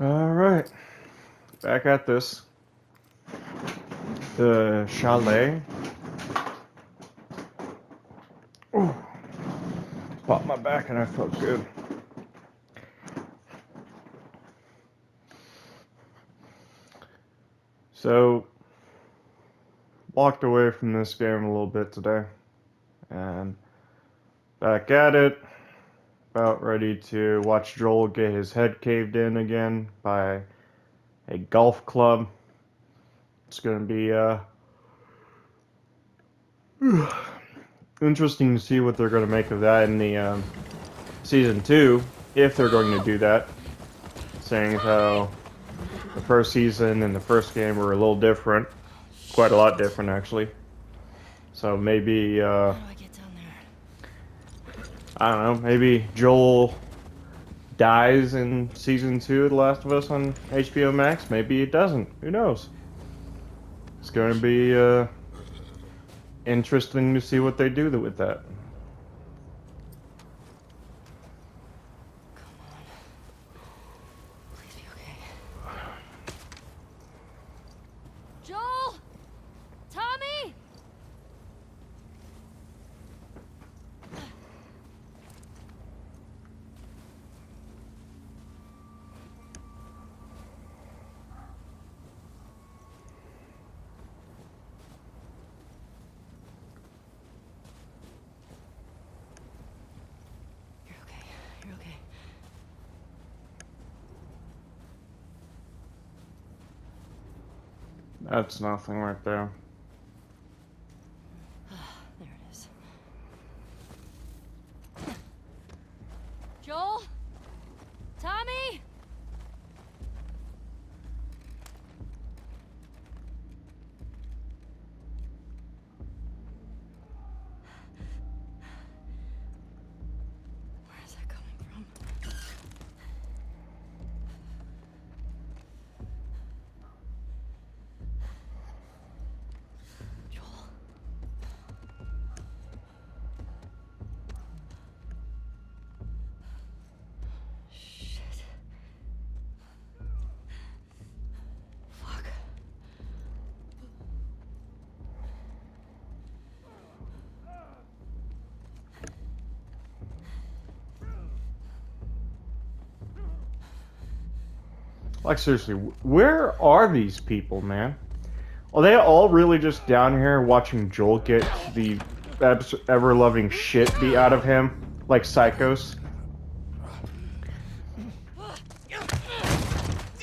Alright, back at this. The chalet. Ooh, popped my back and I felt good. So, walked away from this game a little bit today. And back at it. About ready to watch Joel get his head caved in again by a golf club. It's going to be interesting to see what they're going to make of that in the season 2, if they're going to do that. Saying how the first season and the first game were a little different. Quite a lot different, actually. So maybe, How do I get down there? I don't know, maybe Joel dies in season 2 of The Last of Us on HBO Max. Maybe it doesn't. Who knows? It's going to be interesting to see what they do with that. Come on. Please be okay. Joel! Tommy! You're okay. You're okay. That's nothing right there. There it is. Joel? Tommy? Where is that coming from? Joel? Shit. Fuck. Like, seriously, where are these people, man? Are they all really just down here watching Joel get the ever-loving shit beat out of him? Like psychos?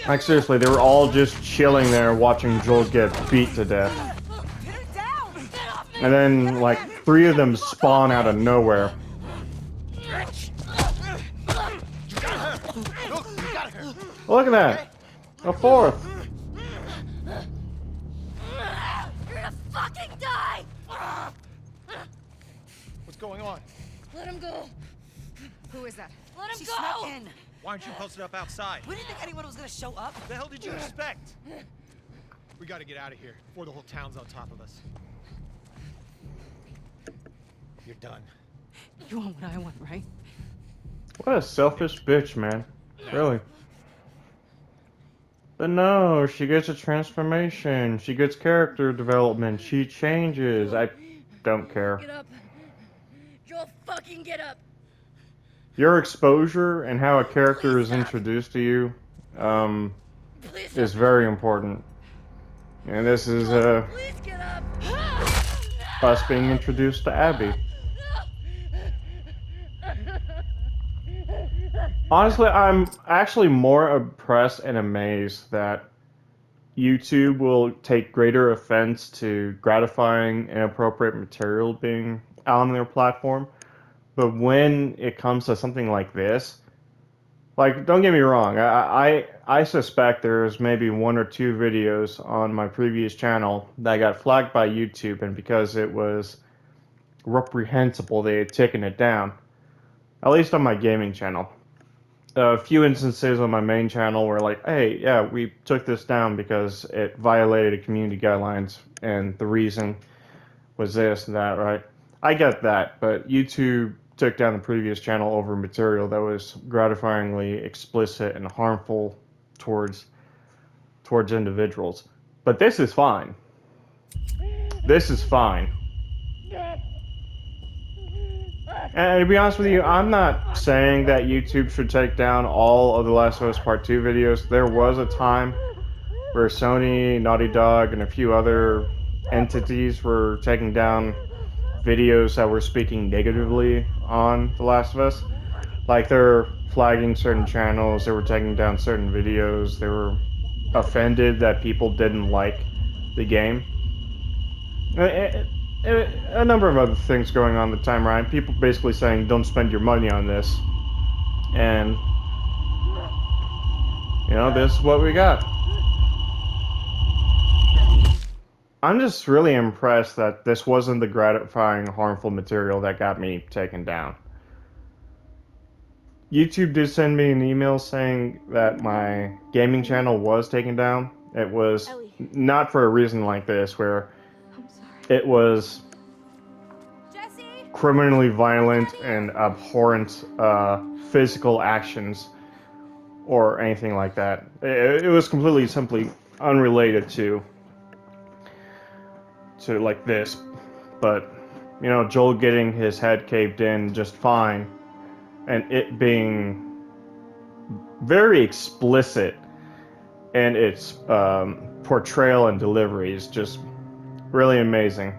Like, seriously, they were all just chilling there watching Joel get beat to death. Get it down! Get off me! And then, like, 3 of them spawn out of nowhere. Look at that! A 4th! You're gonna fucking die! What's going on? Let him go! Who is that? Let him She go! snuck in. Why aren't you posted up outside? We didn't think anyone was gonna show up. What the hell did you expect? We gotta get out of here before the whole town's on top of us. You're done. You want what I want, right? What a selfish bitch, man. Really. But no, she gets a transformation. She gets character development. She changes. I don't care. Get up! Joel, fucking get up! Your exposure and how a character is introduced to you Please is stop. very important. And this is Please get up! us being introduced to Abby. Honestly, I'm actually more impressed and amazed that YouTube will take greater offense to gratifying inappropriate material being out on their platform. But when it comes to something like this, like, don't get me wrong, I suspect there's maybe 1 or 2 videos on my previous channel that got flagged by YouTube, and because it was reprehensible, they had taken it down. At least on my gaming channel. A few instances on my main channel were like, hey, yeah, we took this down because it violated community guidelines, and the reason was this and that, right? I get that, but YouTube took down the previous channel over material that was gratifyingly explicit and harmful towards individuals. But this is fine. This is fine. And to be honest with you, I'm not saying that YouTube should take down all of The Last of Us Part 2 videos. There was a time where Sony, Naughty Dog, and a few other entities were taking down videos that were speaking negatively on The Last of Us. Like, they're flagging certain channels, they were taking down certain videos, they were offended that people didn't like the game. A number of other things going on at the time, Ryan. People basically saying, don't spend your money on this. And, you know, this is what we got. I'm just really impressed that this wasn't the gratifying, harmful material that got me taken down. YouTube did send me an email saying that my gaming channel was taken down. It was Ellie. not for a reason like this, where I'm sorry. it was Jesse! criminally violent and abhorrent physical actions or anything like that. It was completely simply unrelated to like this. But you know, Joel getting his head caved in just fine, and it being very explicit in its portrayal and delivery is just really amazing.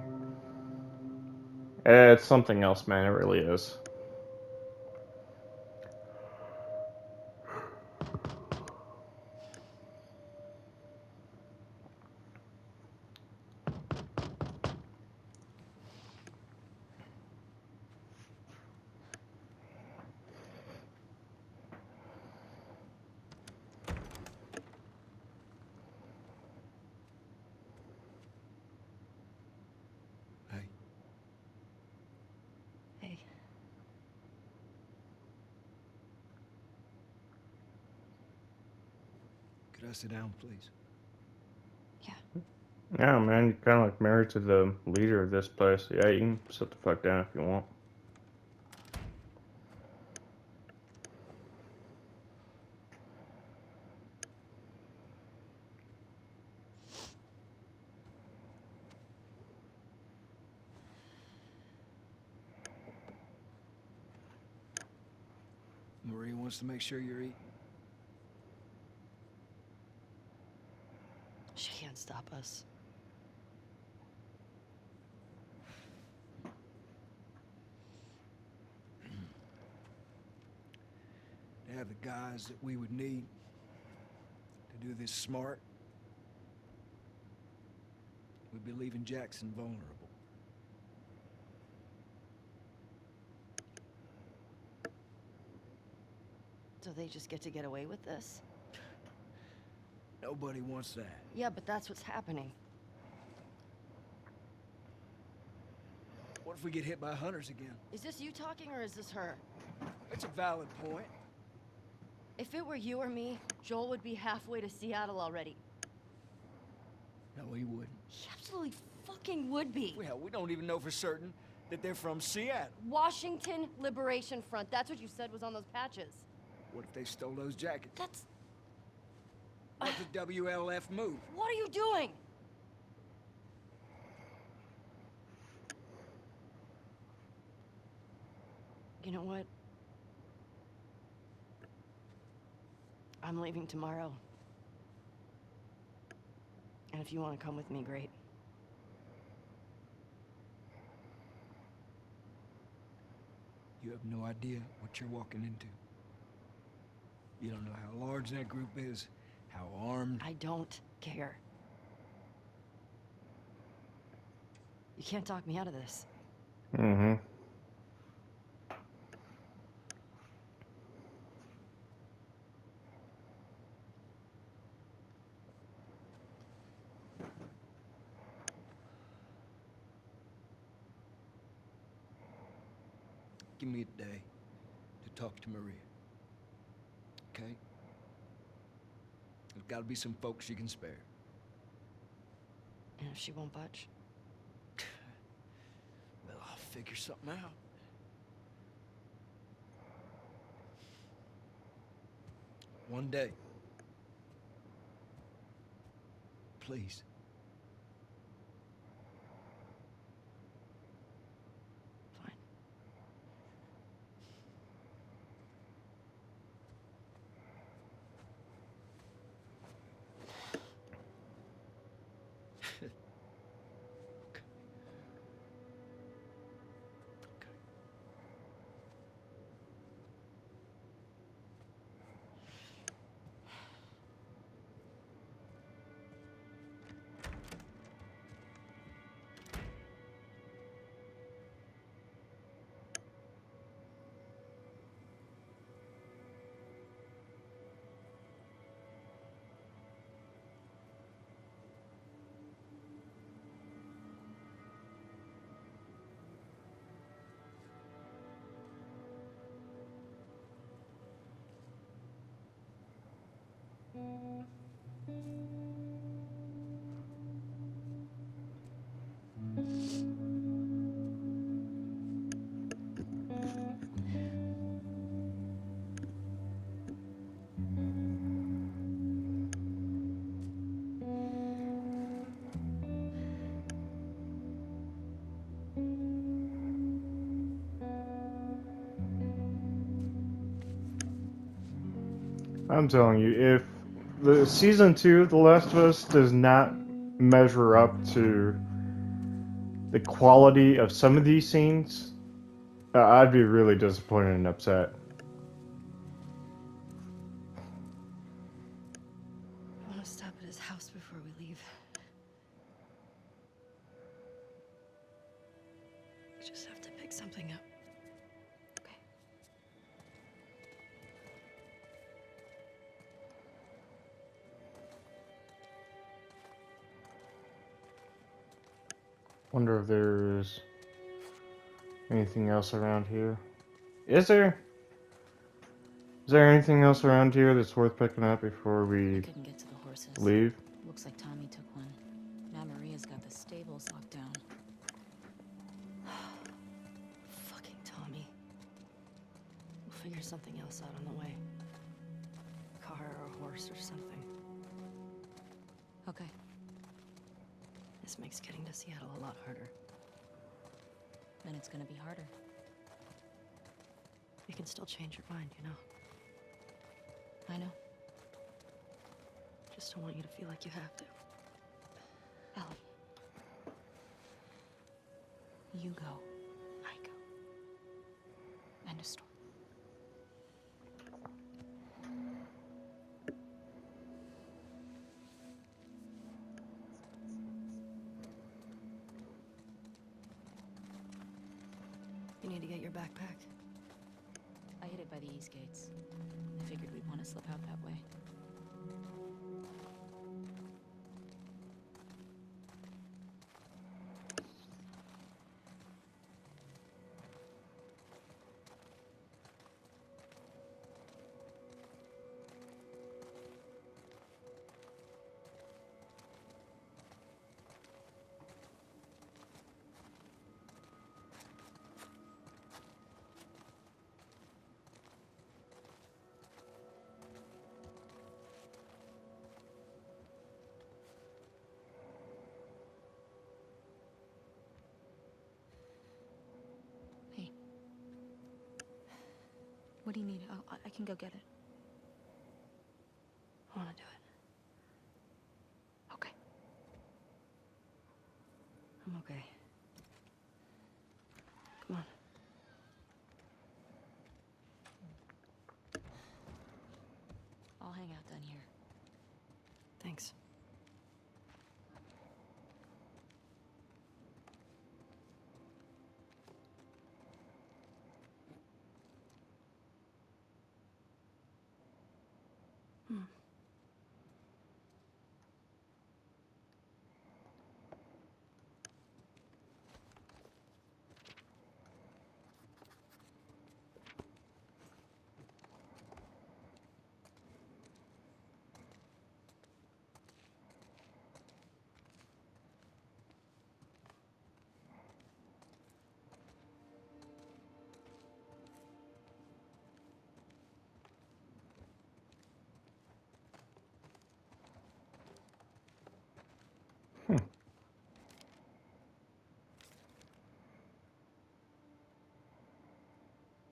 It's something else, man. It really is. Hey, Hey. could I sit down, please? Yeah. Yeah, man, you're kind of like married to the leader of this place. Yeah, you can sit the fuck down if you want. Marie wants to make sure you're eating. She can't stop us. To have the guys that we would need to do this smart, we'd be leaving Jackson vulnerable. So they just get to get away with this? Nobody wants that. Yeah, but that's what's happening. What if we get hit by hunters again? Is this you talking or is this her? It's a valid point. If it were you or me, Joel would be halfway to Seattle already. No, he wouldn't. He absolutely fucking would be. Well, we don't even know for certain that they're from Seattle. Washington Liberation Front. That's what you said was on those patches. What if they stole those jackets? That's... What if the WLF moved? What are you doing? You know what? I'm leaving tomorrow. And if you want to come with me, great. You have no idea what you're walking into. You don't know how large that group is, how armed. I don't care. You can't talk me out of this. Mm-hmm. Give me a day to talk to Maria. Okay? There's gotta be some folks you can spare. And if she won't budge? Well, I'll figure something out. One day, please. Fine. I'm telling you, if the season 2 of The Last of Us does not measure up to the quality of some of these scenes, I'd be really disappointed and upset. I want to stop at his house before we leave. We just have to pick something up. Okay. Wonder if there's anything else around here. Is there? Is there anything else around here that's worth picking up before we Couldn't get to the horses. leave? Looks like Tommy took one. Now Maria's got the stables locked down. Fucking Tommy. We'll figure something else out on the way. A car or a horse or something. Okay. This makes getting to Seattle a lot harder. Then it's gonna be harder. You can still change your mind, you know? I know. Just don't want you to feel like you have to. Ellie. You go. I go. End of story. You need to get your backpack. I hid it by the east gates. I figured we'd want to slip out that way. What do you need? I can go get it. I want to do it. Okay. I'm okay. Come on. I'll hang out down here. Thanks.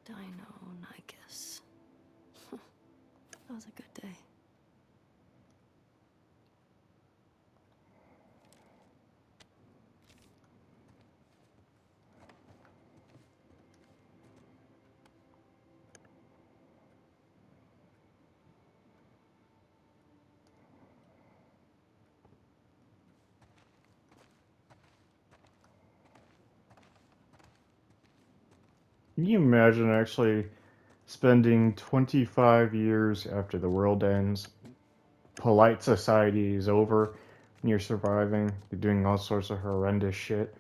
Dino Nicus. That was a good day. Can you imagine actually spending 25 years after the world ends, polite society is over, and you're surviving, you're doing all sorts of horrendous shit,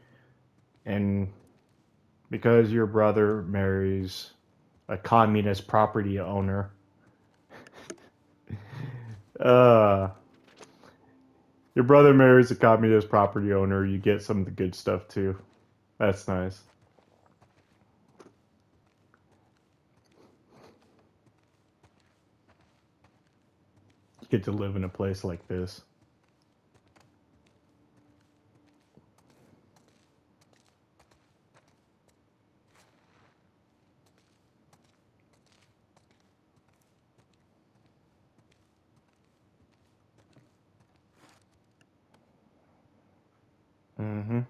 and because your brother marries a communist property owner, uh, your brother marries a communist property owner, you get some of the good stuff too. That's nice. You get to live in a place like this. Mm-hmm.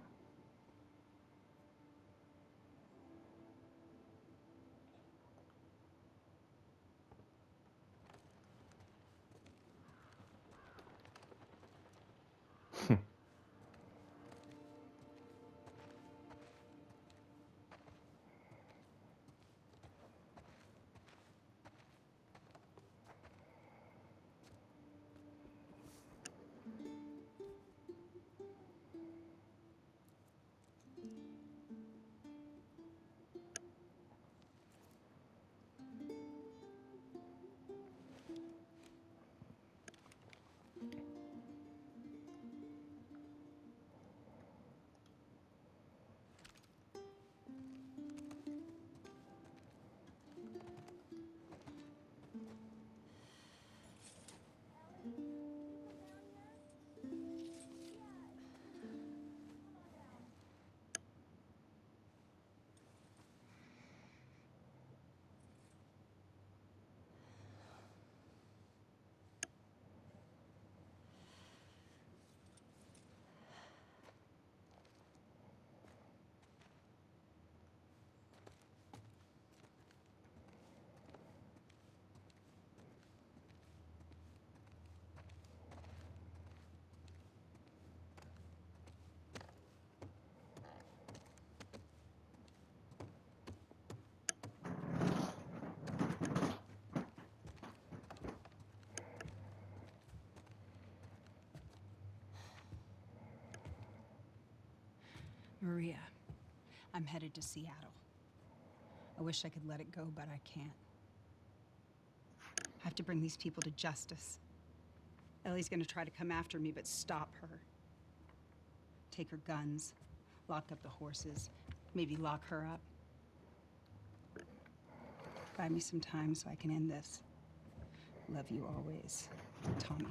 Maria, I'm headed to Seattle. I wish I could let it go, but I can't. I have to bring these people to justice. Ellie's gonna try to come after me, but stop her. Take her guns, lock up the horses, maybe lock her up. Buy me some time so I can end this. Love you always, Tommy.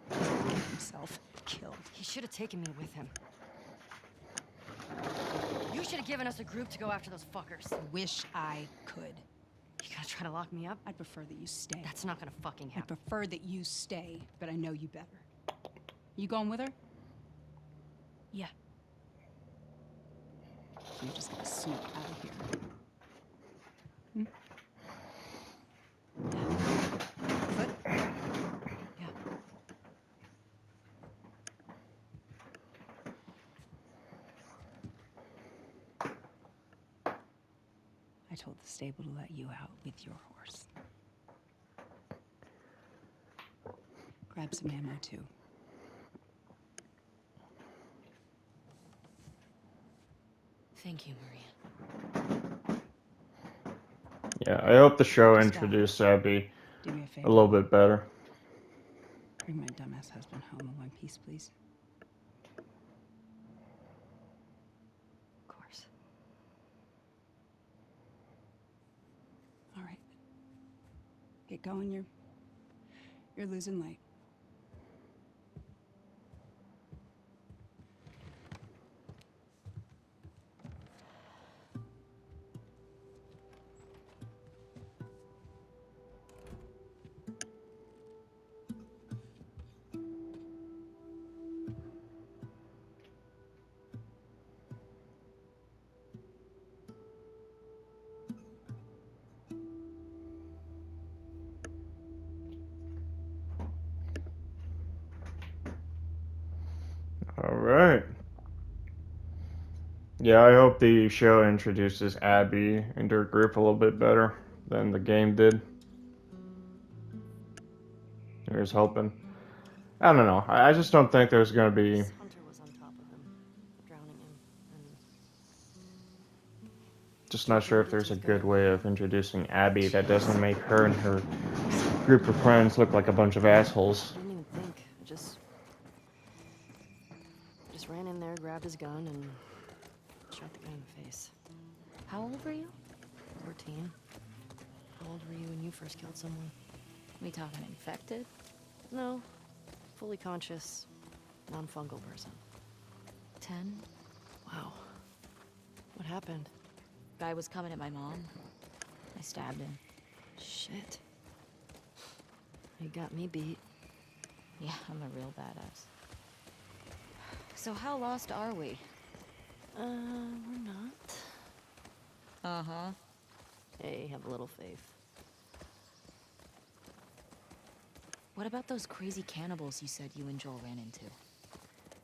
He's gonna get himself killed. He should have taken me with him. You should have given us a group to go after those fuckers. I wish I could. You gonna try to lock me up? I'd prefer that you stay. That's not gonna fucking I'd happen. prefer that you stay, but I know you better. You going with her? Yeah. So you're just gonna sneak out of here. Hmm? Foot? Yeah. I told the stable to let you out with your horse. Grab some ammo, too. Thank you, Maria. Yeah, I hope the show Stop. introduced Abby Do me a favor. a little bit better. Bring my dumbass husband home in one piece, please. Of course. All right. Get going. You're losing light. Yeah, I hope the show introduces Abby into her group a little bit better than the game did. Here's hoping. I don't know. I just don't think there's gonna be. This hunter was on top of him, drowning him, and Just not sure if there's a good way of introducing Abby that doesn't make her and her group of friends look like a bunch of assholes. I didn't even think. I just ran in there, grabbed his gun, and shot the guy in the face. How old were you? 14. How old were you when you first killed someone? We talking infected? No. Fully conscious, non-fungal person. 10? Wow. What happened? Guy was coming at my mom. I stabbed him. Shit. You got me beat. Yeah, I'm a real badass. So how lost are we? We're not. Uh-huh. Hey, have a little faith. What about those crazy cannibals you said you and Joel ran into?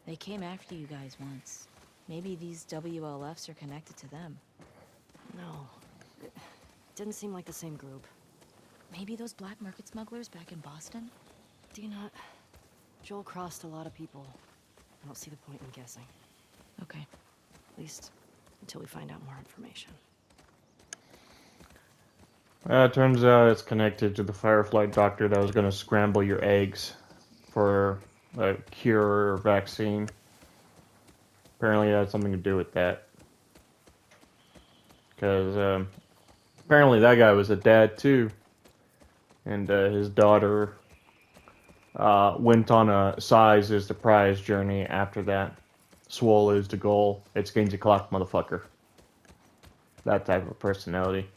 They came after you guys once. Maybe these WLFs are connected to them. No. It didn't seem like the same group. Maybe those black market smugglers back in Boston? Do you not? Joel crossed a lot of people. I don't see the point in guessing. Okay. At least until we find out more information. It turns out it's connected to the Firefly doctor that was going to scramble your eggs for a cure or vaccine. Apparently it had something to do with that. Because apparently that guy was a dad too. And his daughter went on a size is the prize journey after that. Swole is the goal. It's gains a clock, motherfucker. That type of personality.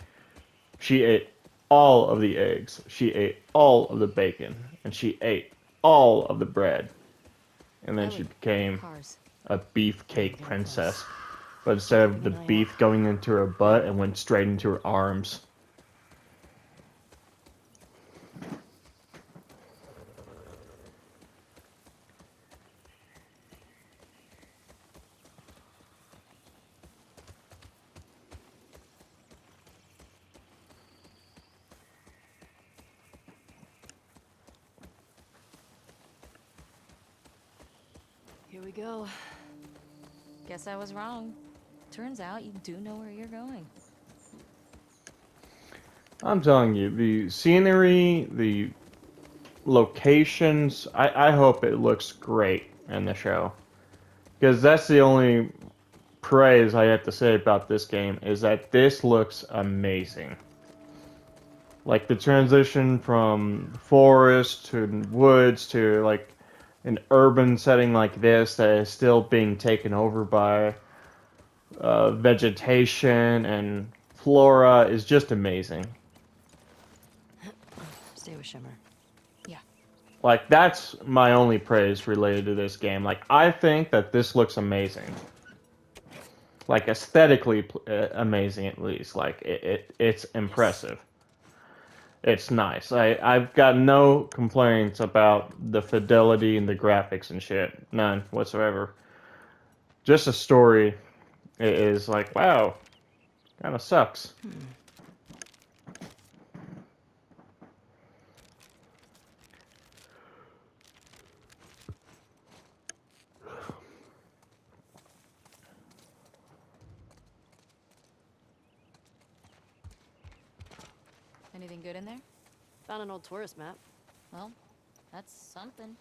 She ate all of the eggs. She ate all of the bacon. And she ate all of the bread. And then she Ellie, became cars. a beefcake princess. But instead of the beef going into her butt, it went straight into her arms. Here we go. Guess I was wrong. Turns out you do know where you're going. I'm telling you, the scenery, the locations, I hope it looks great in the show. Because that's the only praise I have to say about this game, is that this looks amazing. Like the transition from forest to woods to like an urban setting like this that is still being taken over by vegetation and flora is just amazing. Stay with Shimmer. Yeah. Like, that's my only praise related to this game. Like, I think that this looks amazing. Like, aesthetically amazing, at least. Like, it's impressive. It's nice. I've got no complaints about the fidelity and the graphics and shit. None whatsoever. Just the story is like, wow, kind of sucks. Anything good in there? Found an old tourist map. Well, that's something.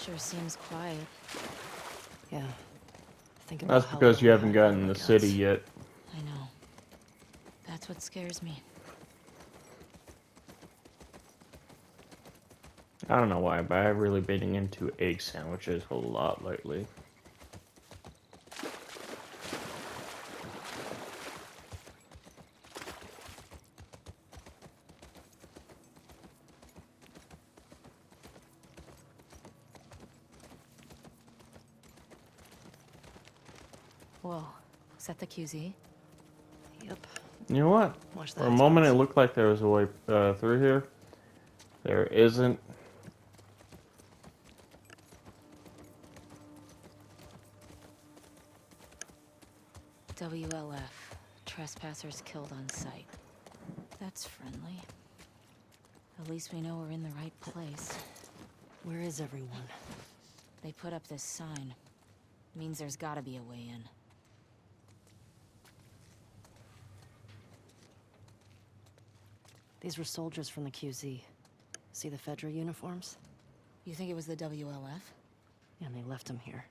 Sure seems quiet. Yeah. Think about That's how because you little haven't we had gotten on the our city guns. yet. That's what scares me. I don't know why, but I've really been into egg sandwiches a lot lately. Whoa, is that the QZ? Yep. You know what? Watch For that. a moment, it looked like there was a way through here. There isn't. WLF. Trespassers killed on sight. That's friendly. At least we know we're in the right place. Where is everyone? They put up this sign. Means there's gotta be a way in. These were soldiers from the QZ. See the Fedra uniforms? You think it was the WLF? And they left them here.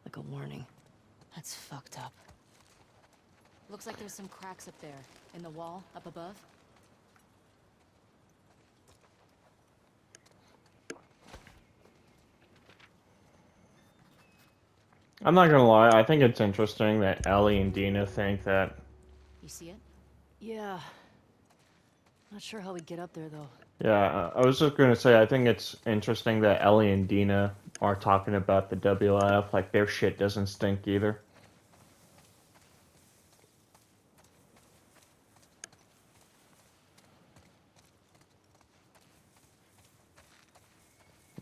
Like a warning. That's fucked up. Looks like there's some cracks up there. In the wall, up above. I'm not gonna lie, I think it's interesting that Ellie and Dina think that. You see it? Yeah. Not sure how we get up there, though. Yeah, I was just gonna say, I think it's interesting that Ellie and Dina are talking about the WLF like their shit doesn't stink either.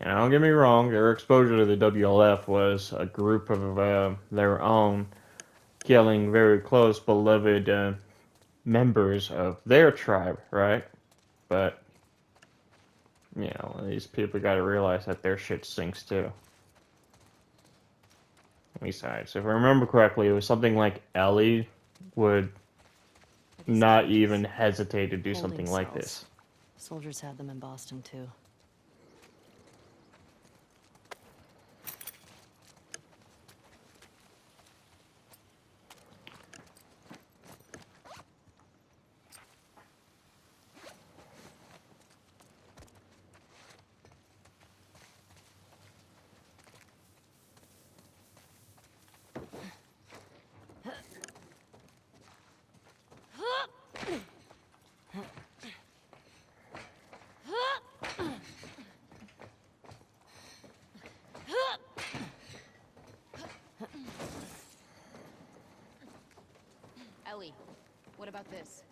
And don't get me wrong, their exposure to the WLF was a group of their own killing very close, beloved members of their tribe, right? But, you know, these people gotta realize that their shit stinks too. Besides, if I remember correctly, it was something like Ellie would not even hesitate to do Holding something like cells. this. Soldiers had them in Boston, too. Ellie, what about this?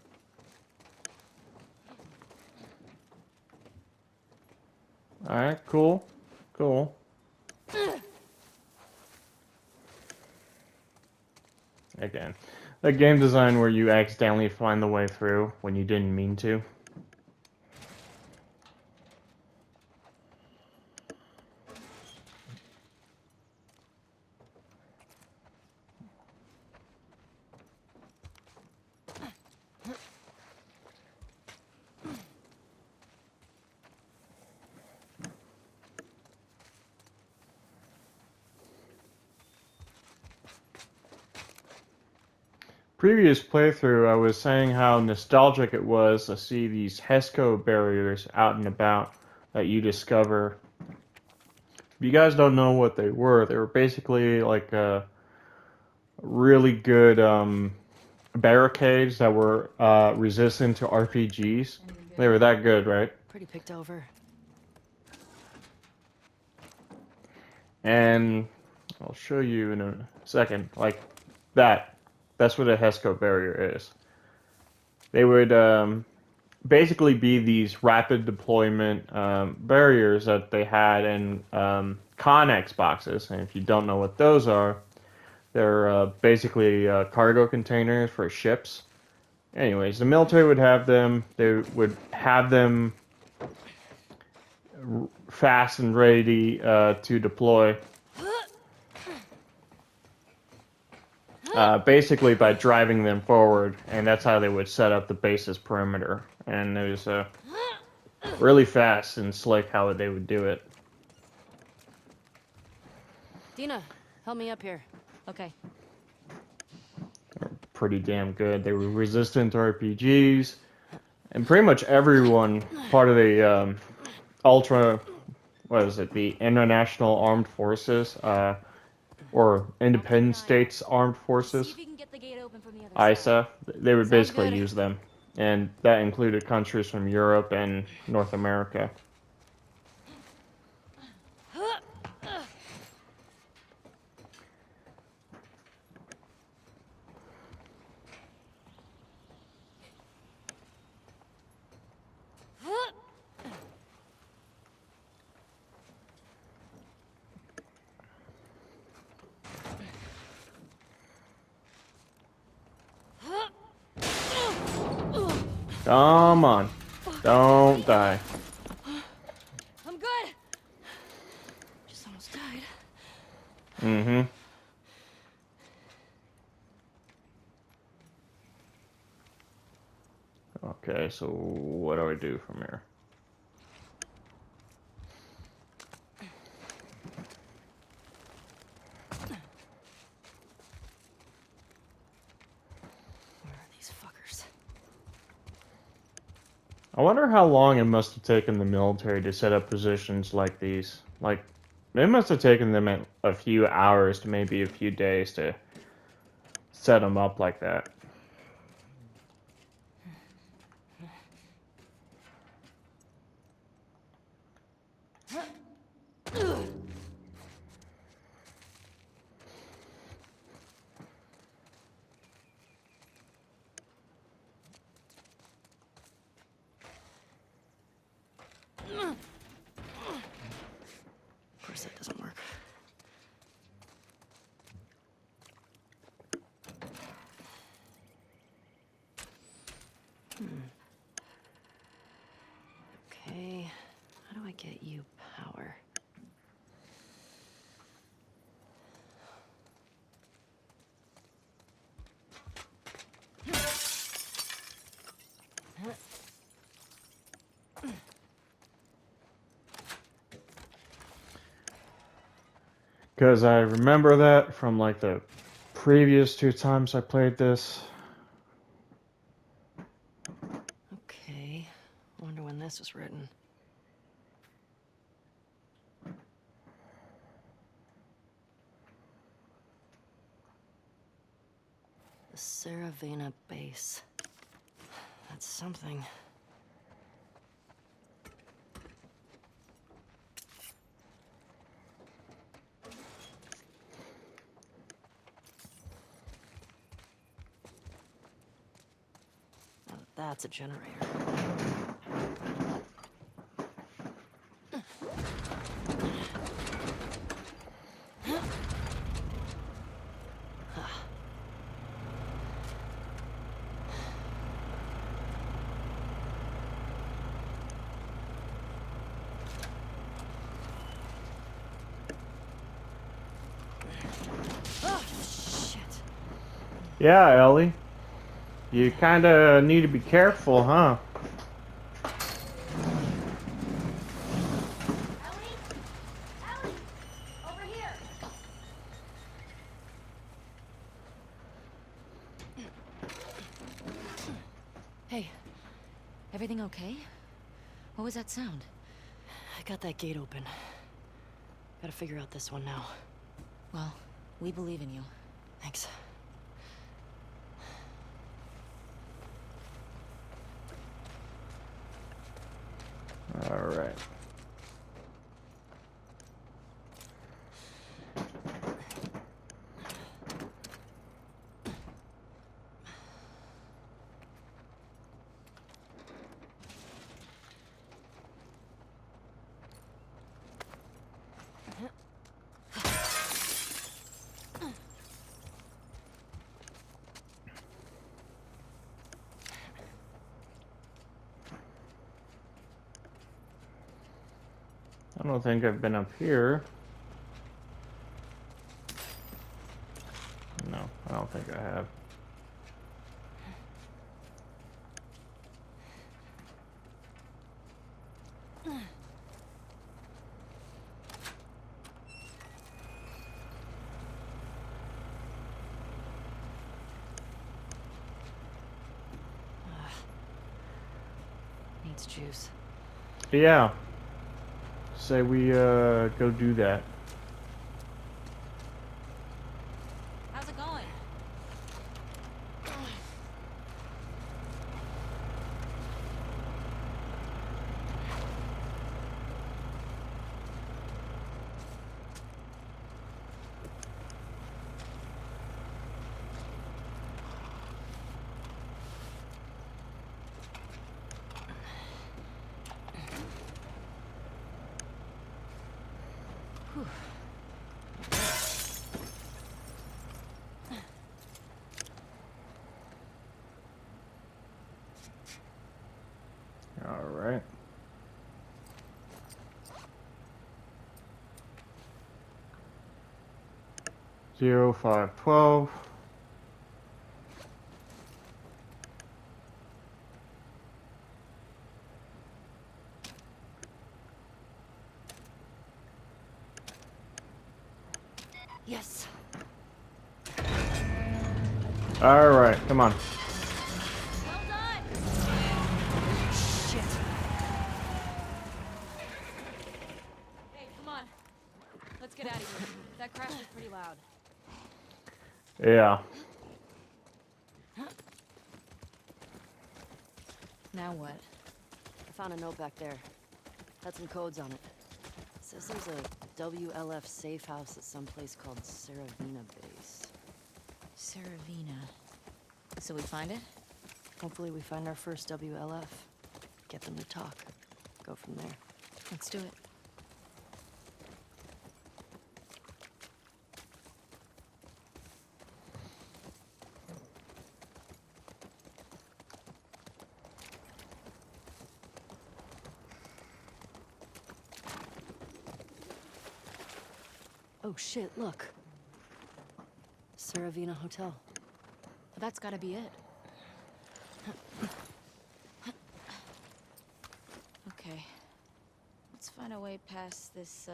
Alright, cool. Cool. Again, a game design where you accidentally find the way through when you didn't mean to. Previous playthrough, I was saying how nostalgic it was to see these HESCO barriers out and about that you discover. If you guys don't know what they were basically like really good barricades that were resistant to RPGs. They were that good, right? Pretty picked over. And I'll show you in a second, like that. That's what a HESCO barrier is. They would basically be these rapid deployment barriers that they had in Connex boxes. And if you don't know what those are, they're basically cargo containers for ships. Anyways, the military would have them. They would have them fast and ready to deploy. Basically by driving them forward, and that's how they would set up the base's perimeter. And it was really fast and slick how they would do it. Dina, help me up here. Okay. pretty damn good. They were resistant to RPGs, and pretty much everyone part of the ultra, what is it, the International Armed Forces, or Independent States Armed See Forces, if you can get the gate open from the other side. ISA, they would Sounds basically good. use them, and that included countries from Europe and North America. Come on, don't die. I'm good. Just almost died. Mm-hmm. Okay, so what do I do from here? Where are these fuckers? I wonder how long it must have taken the military to set up positions like these. Like, it must have taken them a few hours to maybe a few days to set them up like that. Of course, that doesn't work. Okay, how do I get you power? Because I remember that from like the previous 2 times I played this. Okay, wonder when this was written. The Saravena base. That's something. Now that's a generator. Oh, shit. Yeah, Ellie. You kinda need to be careful, huh? Over here. Hey, everything okay? What was that sound? I got that gate open. Gotta figure out this one now. Well, we believe in you. Thanks. Alright. I don't think I've been up here. No, I don't think I have. It's Juice. Yeah. Say we go do that. How's it going? All right. Zero 0512. Yes. All right, come on. Well done! Shit. Hey, come on. Let's get out of here. That crash was pretty loud. Yeah. Now what? I found a note back there. Had some codes on it. Says there's a WLF safe house at some place called Saravina Base. Saravina. So we find it? Hopefully we find our first WLF. Get them to talk. Go from there. Let's do it. Oh shit, look. Saravina Hotel. That's gotta be it. Okay. Let's find a way past this,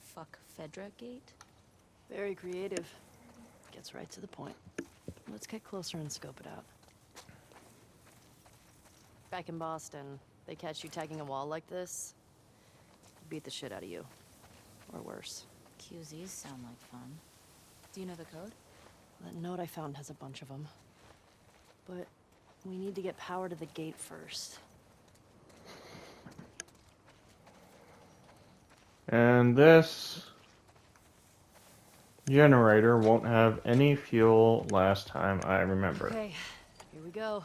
fuck Fedra gate? Very creative. Gets right to the point. Let's get closer and scope it out. Back in Boston, they catch you tagging a wall like this, beat the shit out of you. Or worse. QZs sound like fun. Do you know the code? That note I found has a bunch of them. But we need to get power to the gate first. And this generator won't have any fuel last time I remember. Okay, here we go.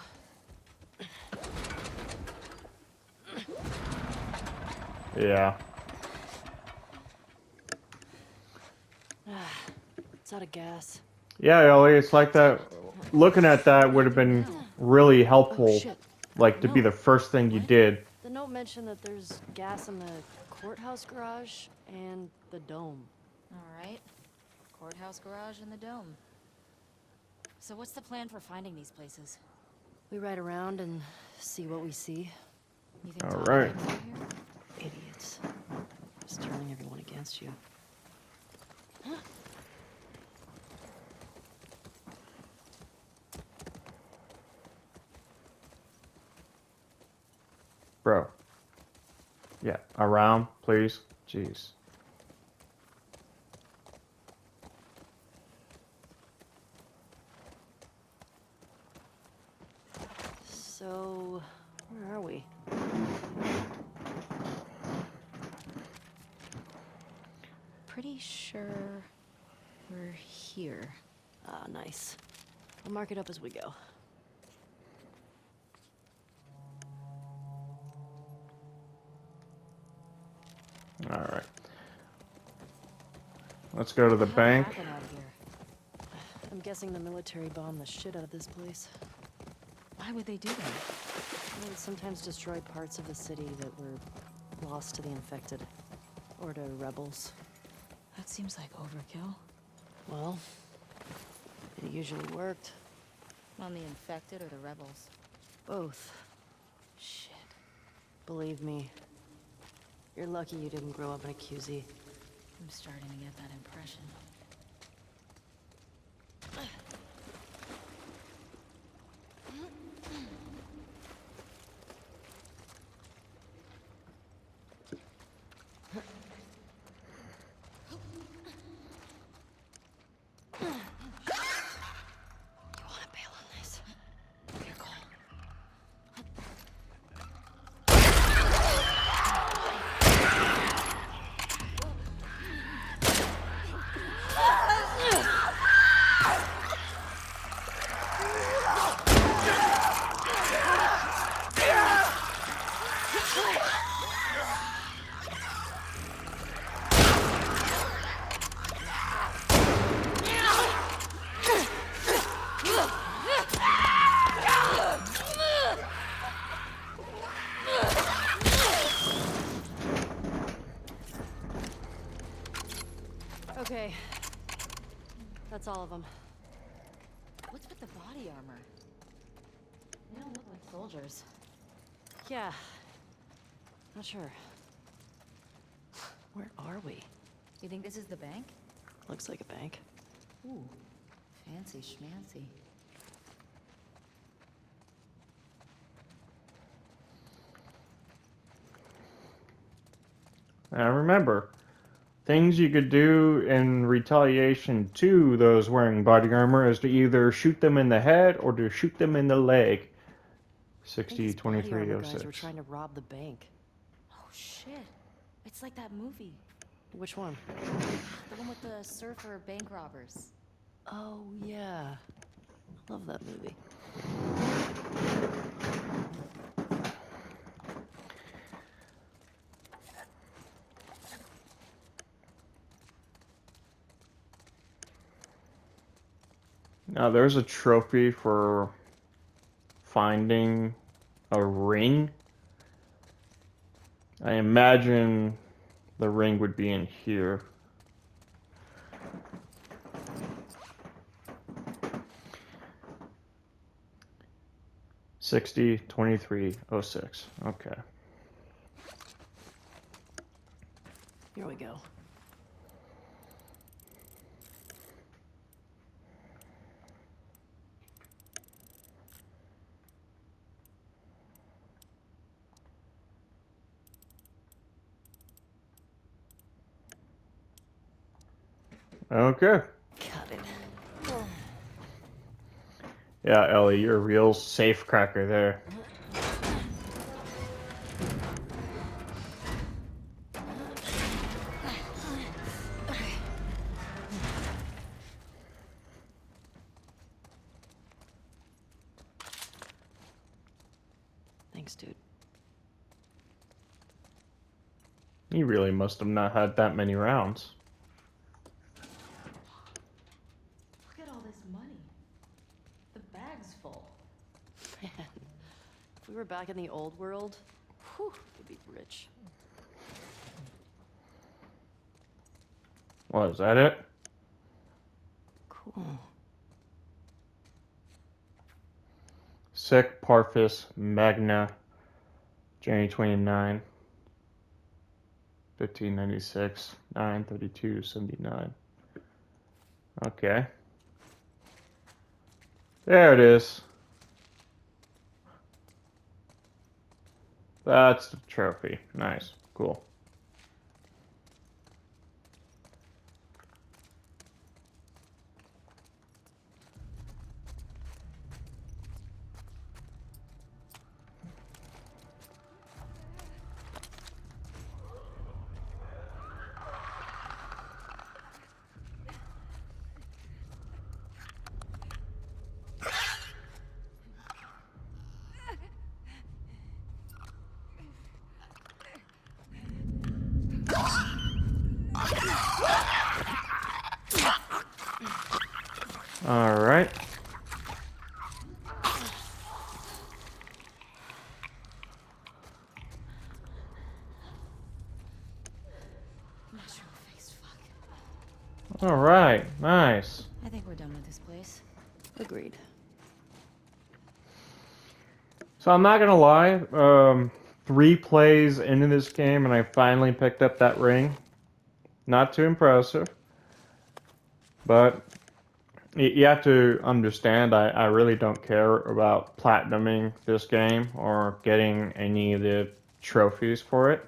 Yeah. It's out of gas. Yeah, Ellie, it's like that. Looking at that would have been really helpful, Oh, shit. like to be the first thing you did. The note mentioned that there's gas in the courthouse garage and the dome. Alright. Courthouse garage and the dome. So what's the plan for finding these places? We ride around and see what we see. You think All Tommy right. came through here? Idiots. Just turning everyone against you. Bro. Yeah, around, please. Jeez. So, where are we? Pretty sure we're here. Ah, nice. I'll mark it up as we go. All right. Let's go to the How bank. happened out here? I'm guessing the military bombed the shit out of this place. Why would they do that? They would sometimes destroy parts of the city that were lost to the infected. Or to rebels. That seems like overkill. Well, it usually worked. On the infected or the rebels? Both. Shit. Believe me. You're lucky you didn't grow up in a QZ. I'm starting to get that impression. Okay. That's all of them. What's with the body armor? They don't look like soldiers. Yeah. Not sure. Where are we? You think this is the bank? Looks like a bank. Ooh, fancy schmancy. Now remember, things you could do in retaliation to those wearing body armor is to either shoot them in the head or to shoot them in the leg. I think these body armor guys were 60-23-06. trying to rob the bank. Oh shit. It's like that movie. Which one? The one with the surfer bank robbers. Oh, yeah. Love that movie. Now there's a trophy for finding a ring. I imagine the ring would be in here. (60-23-06). Okay. Here we go. Okay. Got it. Yeah, Ellie, you're a real safe cracker there. Thanks, dude. You really must have not had that many rounds. Look at all this money. The bag's full. Man, if we were back in the old world, whew, we'd be rich. What, is that it? Cool. Sic Parvis Magna, January 29, 1596, 9/32/79. Okay. There it is. That's the trophy. Nice. Cool. All right. Mushroom face fuck. All right. Nice. I think we're done with this place. Agreed. So I'm not gonna lie. 3 plays into this game, and I finally picked up that ring. Not too impressive, but you have to understand. I really don't care about platinuming this game or getting any of the trophies for it,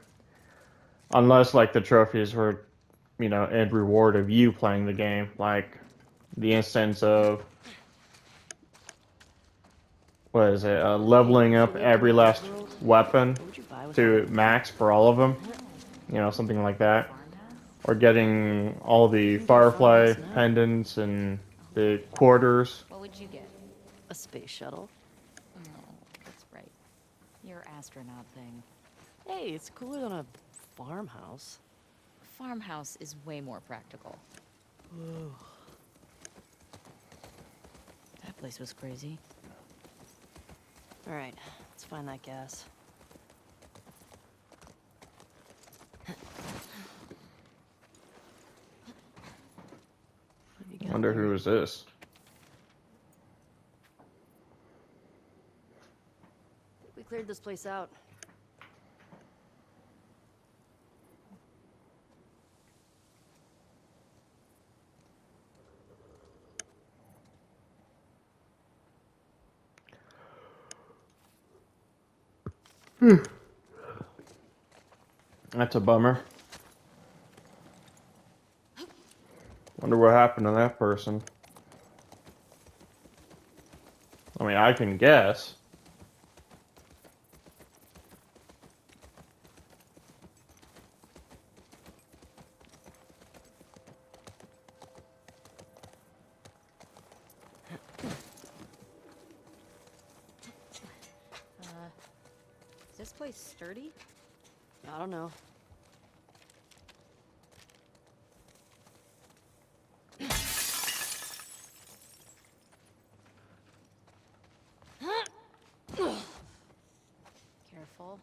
unless like the trophies were, you know, in reward of you playing the game, like the instance of what is it, leveling up every last weapon What would you buy with to max for all of them, you know, something like that, or getting all the Firefly pendants and the quarters. What would you get? a space shuttle? No, that's right. Your astronaut thing. Hey, it's cooler than a farmhouse. Farmhouse is way more practical. That place was crazy. All right, let's find that gas. Wonder who is this? We cleared this place out. That's a bummer. Wonder what happened to that person. I mean, I can guess. Is this place sturdy? I don't know. Careful.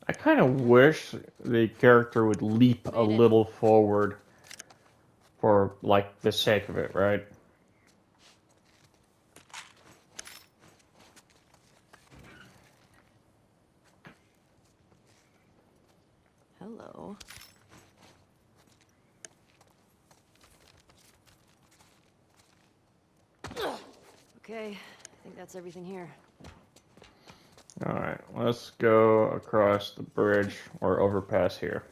I kind of wish the character would leap a Made it. little forward for, like, the sake of it, right? Hello. Okay, I think that's everything here. Alright, let's go across the bridge or overpass here.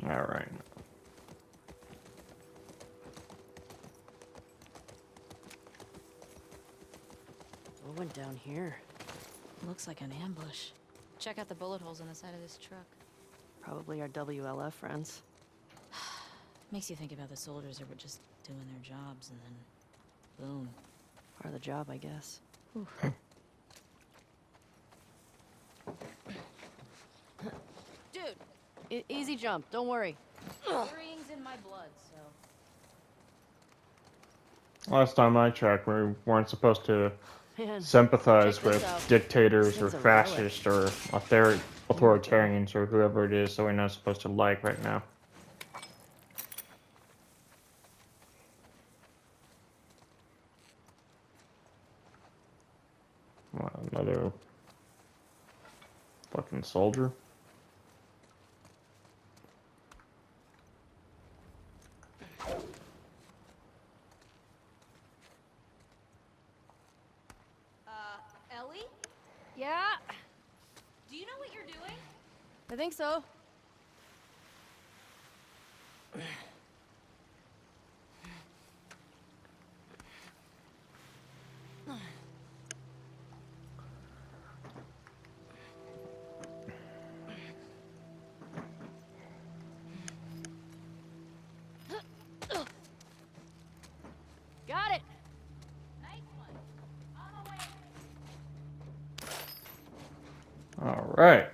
Alright. What went down here? Looks like an ambush. Check out the bullet holes in the side of this truck. Probably our WLF friends. Makes you think about the soldiers that were just doing their jobs and then boom. Part of the job, I guess. Dude, Easy jump, don't worry. worrying's in my blood, so. Last time I checked, we weren't supposed to Man, sympathize check this with out. dictators or Thing's a relic. fascists or authoritarians or whoever it is that we're not supposed to like right now. What, another fucking soldier? Ellie? Yeah, Do you know what you're doing? I think so. Got it. Nice one. On the way. All right.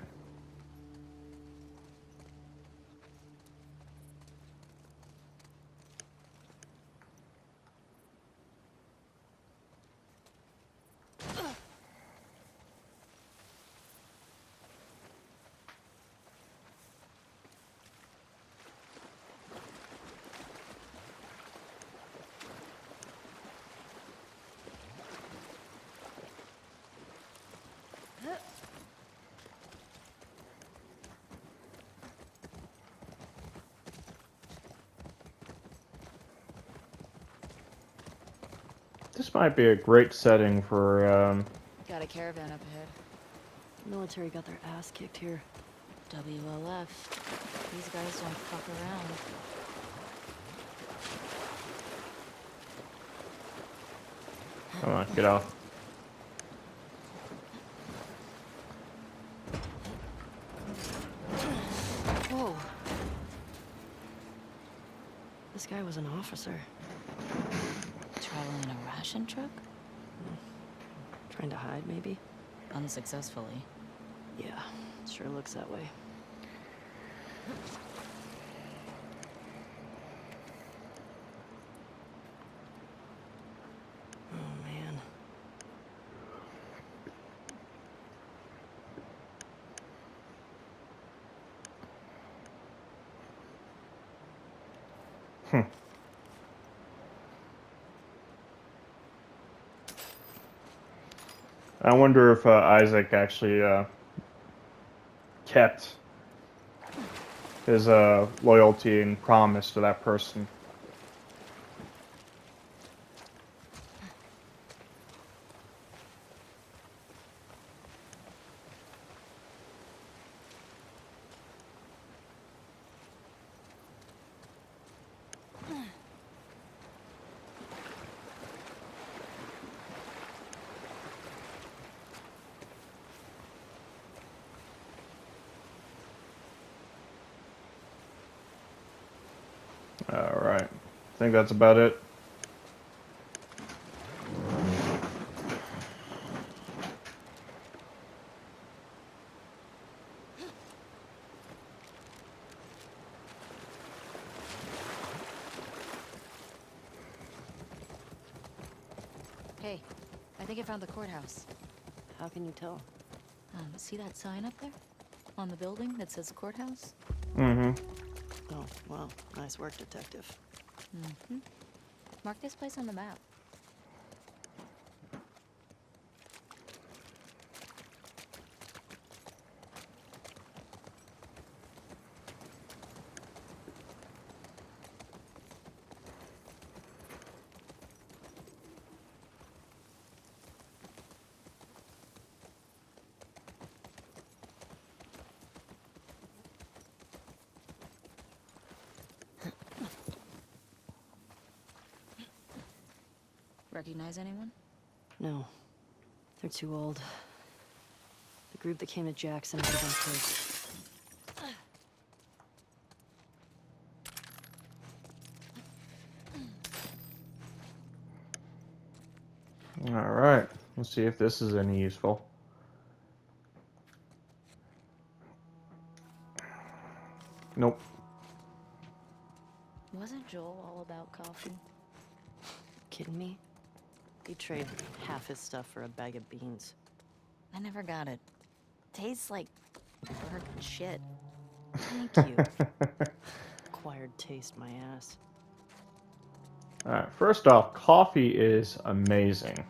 This might be a great setting for, Got a caravan up ahead. Military got their ass kicked here. WLF. These guys don't fuck around. come on, get off. Whoa. This guy was an officer. Traveling in a ration truck? Trying to hide, maybe? Unsuccessfully. Yeah, sure looks that way. I wonder if Isaac actually kept his loyalty and promise to that person. Alright. I think that's about it. Hey, I think I found the courthouse. How can you tell? See that sign up there? On the building that says courthouse? Mm-hmm. Oh, well, nice work, detective. Mm-hmm. Mark this place on the map. Recognize anyone? No. They're too old. The group that came to Jackson would have been close. Alright. Let's see if this is any useful. Nope. Wasn't Joel all about coffee? Kidding me? He'd trade half his stuff for a bag of beans. I never got it. Tastes like burnt shit. Thank you. Acquired taste, my ass. Alright, first off, coffee is amazing.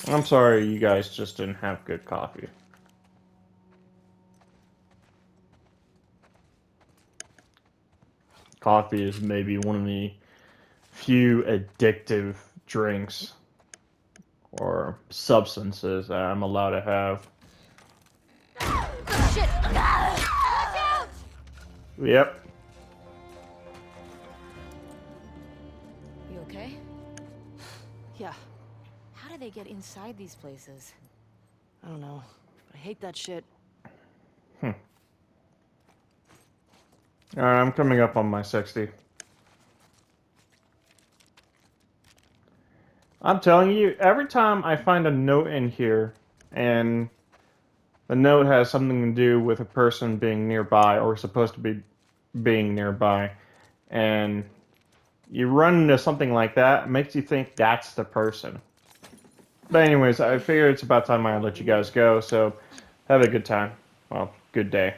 I'm sorry you guys just didn't have good coffee. Coffee is maybe one of the few addictive drinks or substances that I'm allowed to have. Shit! Yep. You okay? Yeah, How do they get inside these places? I don't know. I hate that shit. Alright, I'm coming up on my 60. I'm telling you, every time I find a note in here, and the note has something to do with a person being nearby, or supposed to be being nearby, and you run into something like that, it makes you think that's the person. But anyways, I figure it's about time I let you guys go, so have a good time. Well, good day.